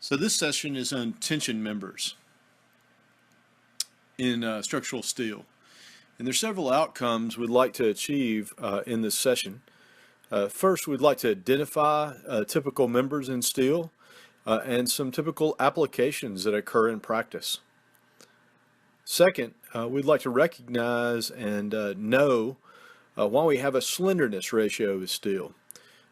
So this session is on tension members in structural steel. And there's several outcomes we'd like to achieve in this session. First, we'd like to identify typical members in steel and some typical applications that occur in practice. Second, we'd like to recognize and know why we have a slenderness ratio with steel.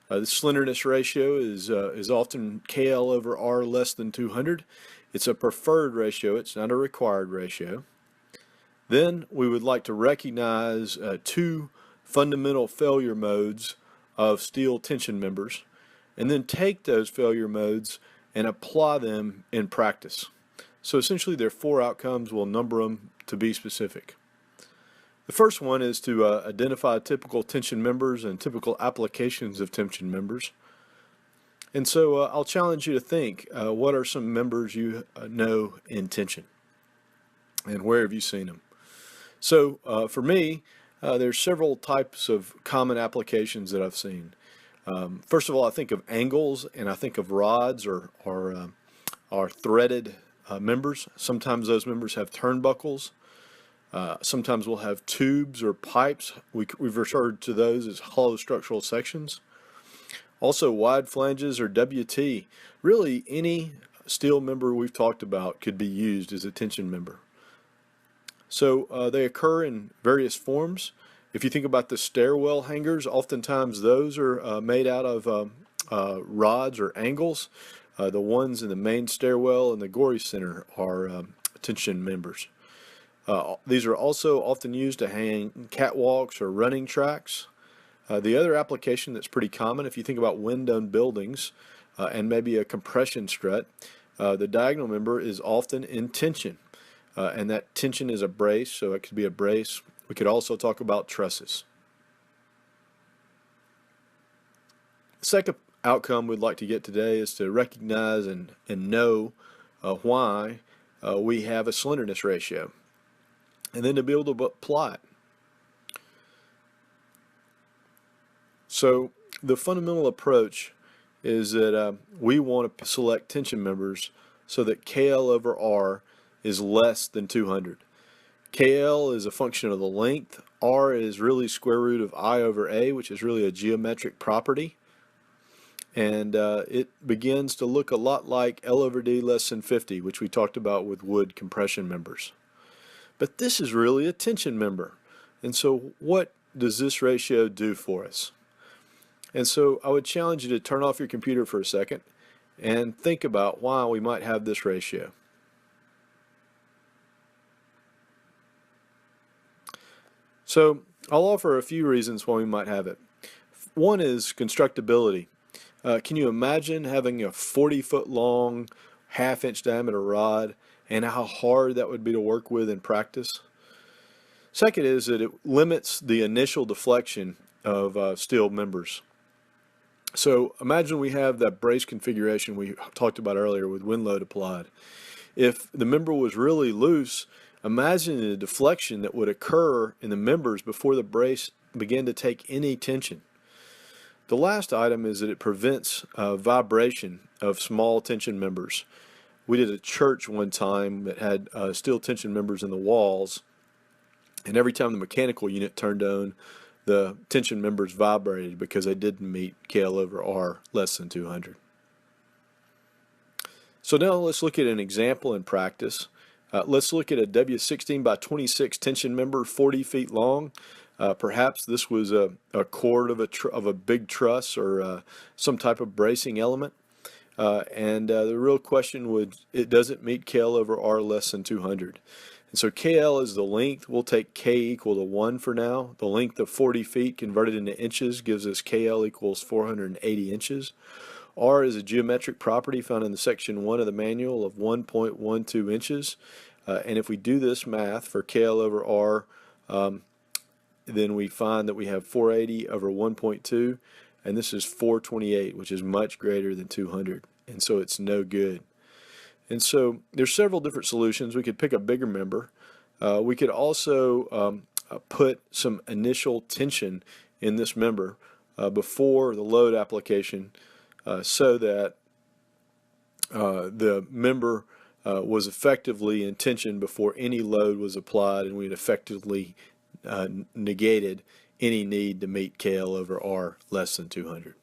The slenderness ratio is often KL over R less than 200. It's a preferred ratio, it's not a required ratio. Then we would like to recognize two fundamental failure modes of steel tension members, and then take those failure modes and apply them in practice. So essentially there are four outcomes. We'll number them to be specific. The first one is to identify typical tension members and typical applications of tension members. And so I'll challenge you to think, what are some members you know in tension? And where have you seen them? So for me, there's several types of common applications that I've seen. First of all, I think of angles and I think of rods or threaded members. Sometimes those members have turnbuckles. Sometimes we'll have tubes or pipes. We've referred to those as hollow structural sections. Also wide flanges or WT. Really any steel member we've talked about could be used as a tension member. So they occur in various forms. If you think about the stairwell hangers, oftentimes those are made out of rods or angles. The ones in the main stairwell and the Gorey Center are tension members. These are also often used to hang catwalks or running tracks. The other application that's pretty common, if you think about window buildings and maybe a compression strut, the diagonal member is often in tension. And that tension is a brace, so it could be a brace. We could also talk about trusses. The second outcome we'd like to get today is to recognize and know why we have a slenderness ratio, and then to be able to apply it. So the fundamental approach is that we want to select tension members so that KL over R is less than 200. KL is a function of the length. R is really square root of I over A, which is really a geometric property. And it begins to look a lot like L over D less than 50, which we talked about with wood compression members. But this is really a tension member. And so what does this ratio do for us? And so I would challenge you to turn off your computer for a second and think about why we might have this ratio. So I'll offer a few reasons why we might have it. One is constructability. Can you imagine having a 40-foot long, half-inch diameter rod and how hard that would be to work with in practice? Second is that it limits the initial deflection of steel members. So imagine we have that brace configuration we talked about earlier with wind load applied. If the member was really loose, imagine the deflection that would occur in the members before the brace began to take any tension. The last item is that it prevents vibration of small tension members. We did a church one time that had steel tension members in the walls, and every time the mechanical unit turned on, the tension members vibrated because they didn't meet KL over R less than 200. So now let's look at an example in practice. Let's look at a W16 by 26 tension member, 40 feet long. Perhaps this was a cord of a big truss or some type of bracing element. And the real question does it meet KL over R less than 200? And so KL is the length. We'll take K equal to 1 for now. The length of 40 feet converted into inches gives us KL equals 480 inches. R is a geometric property found in the section 1 of the manual of 1.12 inches. And if we do this math for KL over R, then we find that we have 480 over 1.2, and this is 428, which is much greater than 200. And so it's no good. And so there's several different solutions. We could pick a bigger member. We could also put some initial tension in this member before the load application so that the member was effectively in tension before any load was applied, and we had effectively negated any need to meet KL over R less than 200.